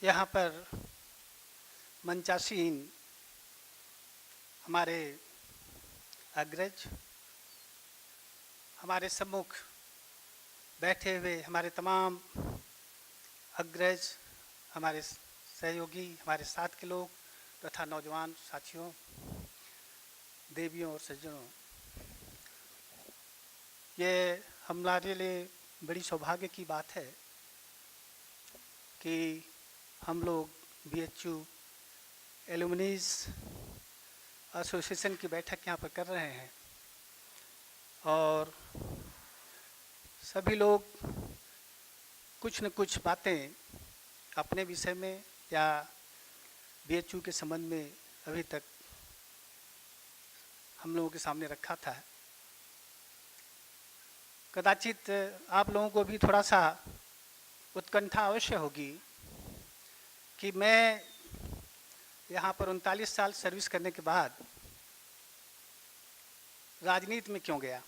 यहाँ पर मंचासीन हमारे अग्रज, हमारे सम्मुख बैठे हुए हमारे तमाम अग्रज, हमारे सहयोगी, हमारे साथ के लोग तथा नौजवान साथियों, देवियों और सज्जनों, ये हमारे लिए बड़ी सौभाग्य की बात है कि हम लोग BHU एलुमनीज एसोसिएशन की बैठक यहाँ पर कर रहे हैं और सभी लोग कुछ न कुछ बातें अपने विषय में या BHU के संबंध में अभी तक हम लोगों के सामने रखा था। कदाचित आप लोगों को भी थोड़ा सा उत्कंठा अवश्य होगी कि मैं यहाँ पर 39 साल सर्विस करने के बाद राजनीति में क्यों गया।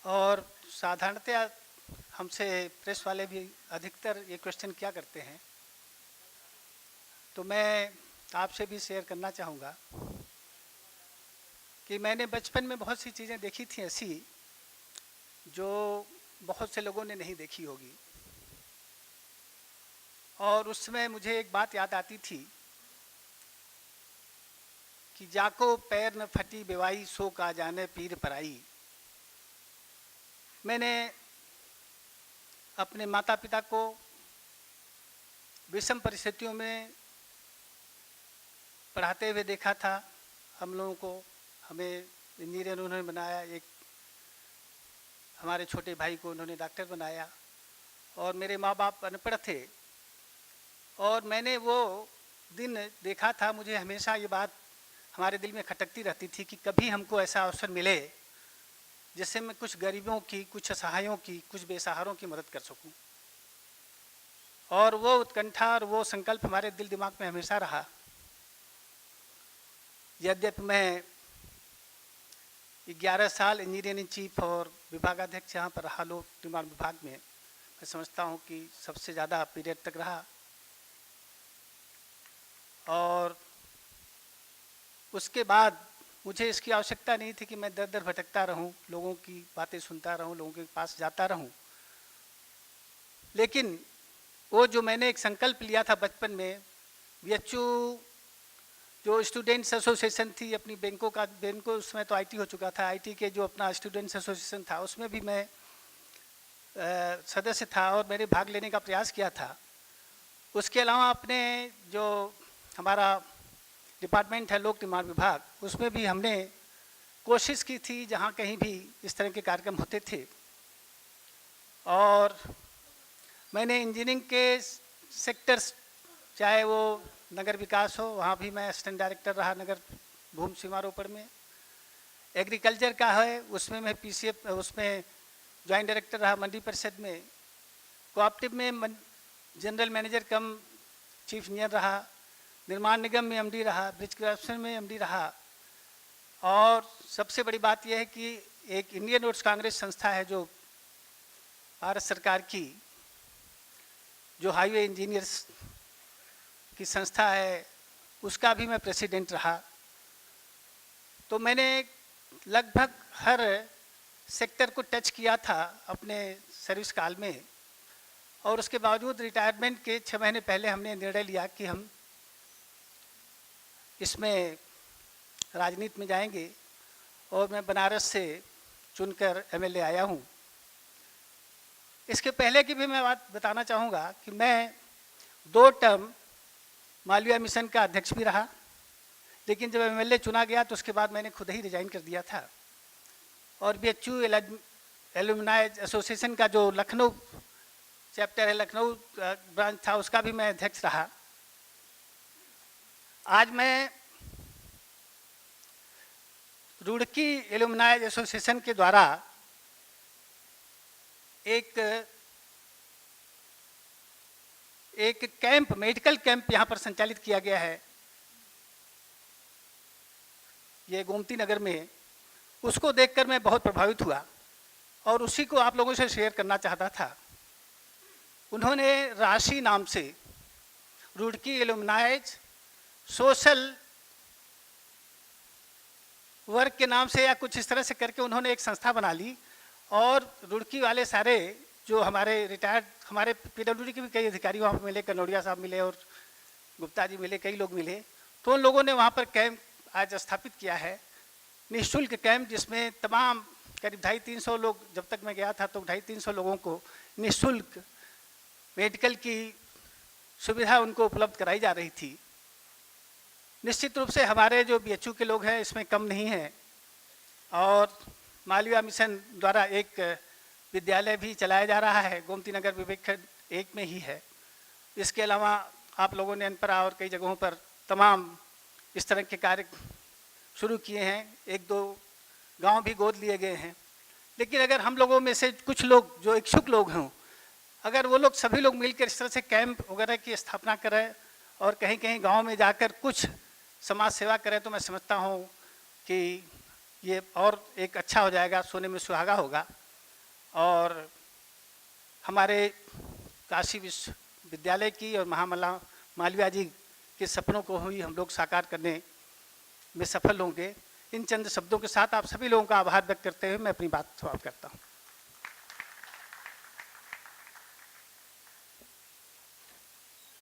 और साधारणतया हमसे प्रेस वाले भी अधिकतर ये क्वेश्चन क्या करते हैं, तो मैं आपसे भी शेयर करना चाहूँगा कि मैंने बचपन में बहुत सी चीज़ें देखी थी ऐसी जो बहुत से लोगों ने नहीं देखी होगी। और उसमें मुझे एक बात याद आती थी कि जाको पैर न फटी बेवाई सो का जाने पीर पराई। मैंने अपने माता पिता को विषम परिस्थितियों में पढ़ाते हुए देखा था। हम लोगों को हमें इंजीनियर उन्होंने बनाया, एक हमारे छोटे भाई को उन्होंने डॉक्टर बनाया और मेरे माँ बाप अनपढ़ थे। और मैंने वो दिन देखा था, मुझे हमेशा ये बात हमारे दिल में खटकती रहती थी कि कभी हमको ऐसा अवसर मिले जिससे मैं कुछ गरीबों की, कुछ असहायों की, कुछ बेसहारों की मदद कर सकूं। और वो उत्कंठा और वो संकल्प हमारे दिल दिमाग में हमेशा रहा। यद्यपि मैं 11 साल इंजीनियरिंग चीफ और विभागाध्यक्ष यहाँ पर रहा लोक निर्माण विभाग में, मैं समझता हूँ कि सबसे ज़्यादा पीरियड तक रहा। और उसके बाद मुझे इसकी आवश्यकता नहीं थी कि मैं दर दर भटकता रहूं, लोगों की बातें सुनता रहूं, लोगों के पास जाता रहूं। लेकिन वो जो मैंने एक संकल्प लिया था बचपन में, BHU जो स्टूडेंट्स एसोसिएशन थी अपनी बैंकों उसमें तो IT हो चुका था, IT के जो अपना स्टूडेंट्स एसोसिएशन था उसमें भी मैं सदस्य था और मैंने भाग लेने का प्रयास किया था। उसके अलावा अपने जो हमारा डिपार्टमेंट है लोक निर्माण विभाग, उसमें भी हमने कोशिश की थी जहाँ कहीं भी इस तरह के कार्यक्रम होते थे। और मैंने इंजीनियरिंग के सेक्टर्स, चाहे वो नगर विकास हो, वहाँ भी मैं असिस्टेंट डायरेक्टर रहा नगर भूमि सीमारोपण में। एग्रीकल्चर का है उसमें मैं PCF उसमें ज्वाइंट डायरेक्टर रहा मंडी परिषद में। कोऑपरेटिव में जनरल मैनेजर कम चीफ इंजीनियर रहा। निर्माण निगम में MD रहा। ब्रिज क्रॉप्शन में MD रहा। और सबसे बड़ी बात यह है कि एक इंडियन रोड्स कांग्रेस संस्था है जो भारत सरकार की, जो हाईवे इंजीनियर्स की संस्था है, उसका भी मैं प्रेसिडेंट रहा। तो मैंने लगभग हर सेक्टर को टच किया था अपने सर्विस काल में। और उसके बावजूद रिटायरमेंट के 6 महीने पहले हमने निर्णय लिया कि हम इसमें राजनीति में जाएंगे और मैं बनारस से चुनकर MLA आया हूँ। इसके पहले की भी मैं बात बताना चाहूँगा कि मैं 2 टर्म मालवीय मिशन का अध्यक्ष भी रहा, लेकिन जब MLA चुना गया तो उसके बाद मैंने खुद ही रिजाइन कर दिया था। और BHU एलुमनाई एसोसिएशन का जो लखनऊ चैप्टर है, लखनऊ ब्रांच था, उसका भी मैं अध्यक्ष रहा। आज मैं रुड़की एलुमनाई एसोसिएशन के द्वारा एक कैंप, मेडिकल कैंप यहाँ पर संचालित किया गया है, ये गोमती नगर में। उसको देखकर मैं बहुत प्रभावित हुआ और उसी को आप लोगों से शेयर करना चाहता था। उन्होंने राशि नाम से रुड़की एलुमनाइज सोशल वर्क के नाम से या कुछ इस तरह से करके उन्होंने एक संस्था बना ली, और रुड़की वाले सारे जो हमारे रिटायर्ड, हमारे पीडब्ल्यूडी के भी कई अधिकारी वहाँ पर मिले, कनौड़िया साहब मिले और गुप्ता जी मिले, कई लोग मिले, तो उन लोगों ने वहाँ पर कैंप आज स्थापित किया है, निःशुल्क कैंप, जिसमें तमाम करीब 250-300 लोग, जब तक मैं गया था तो 250-300 लोगों को निःशुल्क मेडिकल की सुविधा उनको उपलब्ध कराई जा रही थी। निश्चित रूप से हमारे जो बीएचयू के लोग हैं इसमें कम नहीं है, और मालवीय मिशन द्वारा एक विद्यालय भी चलाया जा रहा है, गोमती नगर विवेक खंड 1 में ही है। इसके अलावा आप लोगों ने अनपरा और कई जगहों पर तमाम इस तरह के कार्य शुरू किए हैं, 1-2 गांव भी गोद लिए गए हैं। लेकिन अगर हम लोगों में से कुछ लोग जो इच्छुक लोग हों, अगर वो लोग सभी लोग मिलकर इस तरह से कैंप वगैरह की स्थापना करें और कहीं कहीं गांव में जाकर कुछ समाज सेवा करें, तो मैं समझता हूं कि ये और एक अच्छा हो जाएगा, सोने में सुहागा होगा। और हमारे काशी विश्वविद्यालय की और महामना मालवीय जी के सपनों को ही हम लोग साकार करने में सफल होंगे। इन चंद शब्दों के साथ आप सभी लोगों का आभार व्यक्त करते हुए मैं अपनी बात समाप्त करता हूँ।